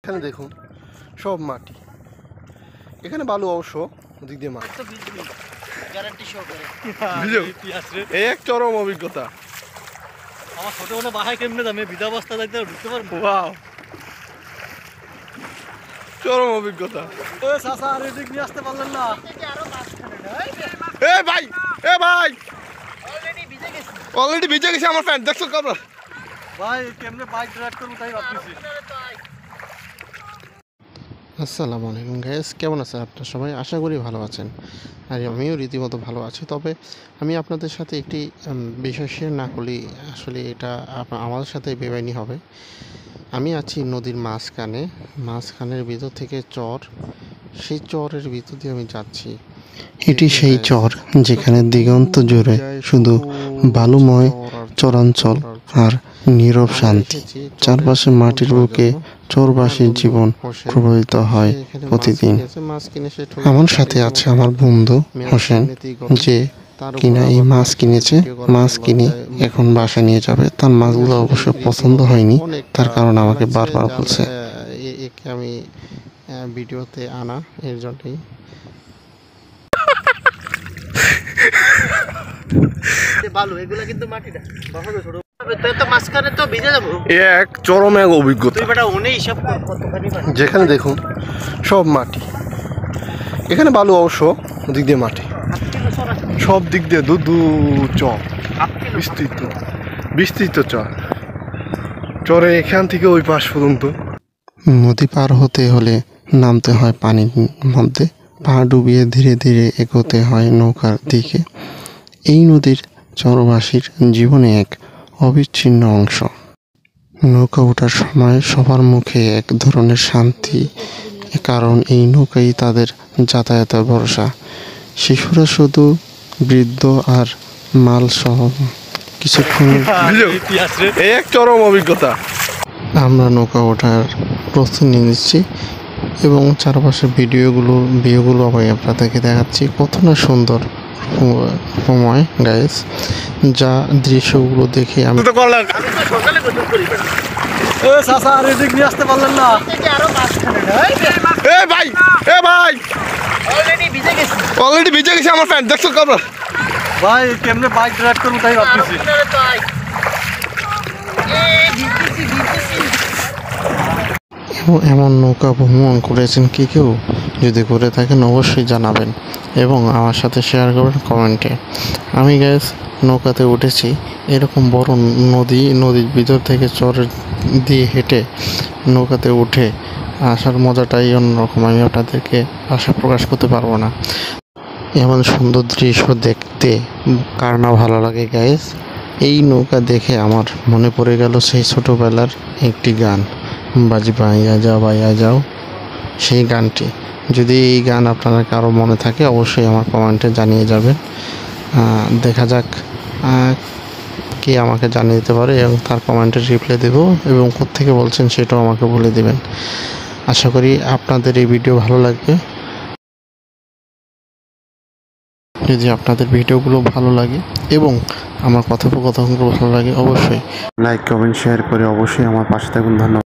এখানে দেখুন সব মাটি, এখানে বালু অবশ্য ওদিক দিয়ে মাটি। এই এক চরম অভিজ্ঞতা। আমার ছোট মনে বাহায় কেমনে দামে বৃদ্ধাবস্থা দেখতে ঢুকতে পারবো। ওয়াও, চরম অভিজ্ঞতা। চাচা আর এদিক নিয়ে আসতে পারলেন না। এ ভাই, এ ভাই, অলরেডি ভিজে গেছে আমার প্যান্ট, দেখছো কবে? ভাই কেমনে বাইক ড্রাইভ করবো তাই ভাবতেছি। আসসালামু আলাইকুম গাইস, কেমন আছেন আপনারা সবাই? আশা করি ভালো আছেন, আর আমিও রীতিমতো ভালো আছি। তবে আমি আপনাদের সাথে একটি বিষয় শেয়ার না করলেই আসলে এটা আমাদের সাথে বেমাইনি হবে। আমি আছি নদীর মাঝখানের ভিতর থেকে চর, সেই চরের ভিতর দিয়ে আমি যাচ্ছি। এটি সেই চর যেখানে দিগন্ত জুড়ে শুধু বালুময় চরাঞ্চল আর নীরব শান্তি। চারপাশে মাটির বুকে চরবাসীর জীবন প্রভাবিত হয় প্রতিদিন। আমার সাথে আছে আমার বন্ধু হোসেন, যে কিনা এই মাছ কিনেছে। মাছ কিনে এখন বাসা নিয়ে যাবে। তার মাছগুলো অবশ্য পছন্দ হয়নি, তার কারণ আমাকে বারবার বলছে। একে আমি ভিডিওতে আনা এর জন্যই। এক চরম এক অভিজ্ঞতা। যেখানে দেখুন সব মাটি, এখানে বালু অবশ্য ওদিক দিয়ে মাটি, সব দিক দিয়ে চর, বিস্তৃত চরে এখান থেকে ওই পাশ পর্যন্ত। নদী পার হতে হলে নামতে হয় পানির মধ্যে, পা ডুবিয়ে ধীরে ধীরে এগোতে হয় নৌকার দিকে। এই নদীর চরবাসীর জীবনে এক অবিচ্ছিন্ন অংশ। নৌকা ওঠার সময় সবার মুখে এক ধরনের শান্তি, কারণ এই নৌকাই তাদের যাতায়াতের ভরসা। শিশুরা শুধু, বৃদ্ধ আর মাল সহ কিছুক্ষণ এক চরম অভিজ্ঞতা। আমরা নৌকা ওঠার প্রস্তুতি নিচ্ছি এবং চারপাশের ভিডিওগুলো আমি আপনাদেরকে দেখাচ্ছি। কত না সুন্দর সময় গাইস, যা দৃশ্যগুলো দেখে আমি চাচা আর এদিক নিয়ে আসতে পারলেন না। এ ভাই, এ ভাই, অলরেডি ভিজে গেছে আমার প্যান্ট, দেখছো কবে? ভাই কেমনে বাইক ড্রাইভ করবো তাই ভাবতেছি। এমন নৌকা ভ্রমণ করেছেন কি কেউ? যদি করে থাকেন অবশ্যই জানাবেন এবং আমার সাথে শেয়ার করবেন কমেন্টে। আমি গ্যাস নৌকাতে উঠেছি, এরকম বড় নদীর ভিতর থেকে চরের দিয়ে হেঁটে নৌকাতে উঠে আসার মজাটাই অন্যরকম। আমি আপনাদেরকে আশা প্রকাশ করতে পারবো না। এমন সুন্দর দৃশ্য দেখতে কার না ভালো লাগে গাইস। এই নৌকা দেখে আমার মনে পড়ে গেল সেই ছোটোবেলার একটি গান, বাজি বাইয়া যাও, সেই গানটি। যদি এই গান আপনার কারো মনে থাকে অবশ্যই আমার কমেন্টে জানিয়ে যাবেন। দেখা যাক কে আমাকে জানিয়ে দিতে পারে এবং তার কমেন্টে রিপ্লাই দেব, এবং কোত্থেকে বলছেন সেটাও আমাকে বলে দেবেন। আশা করি আপনাদের এই ভিডিও ভালো লাগবে। যদি আপনাদের ভিডিওগুলো ভালো লাগে এবং আমার কথোপকথনগুলো ভালো লাগে অবশ্যই লাইক, কমেন্ট, শেয়ার করে অবশ্যই আমার পাশে থাকুন। ধন্যবাদ।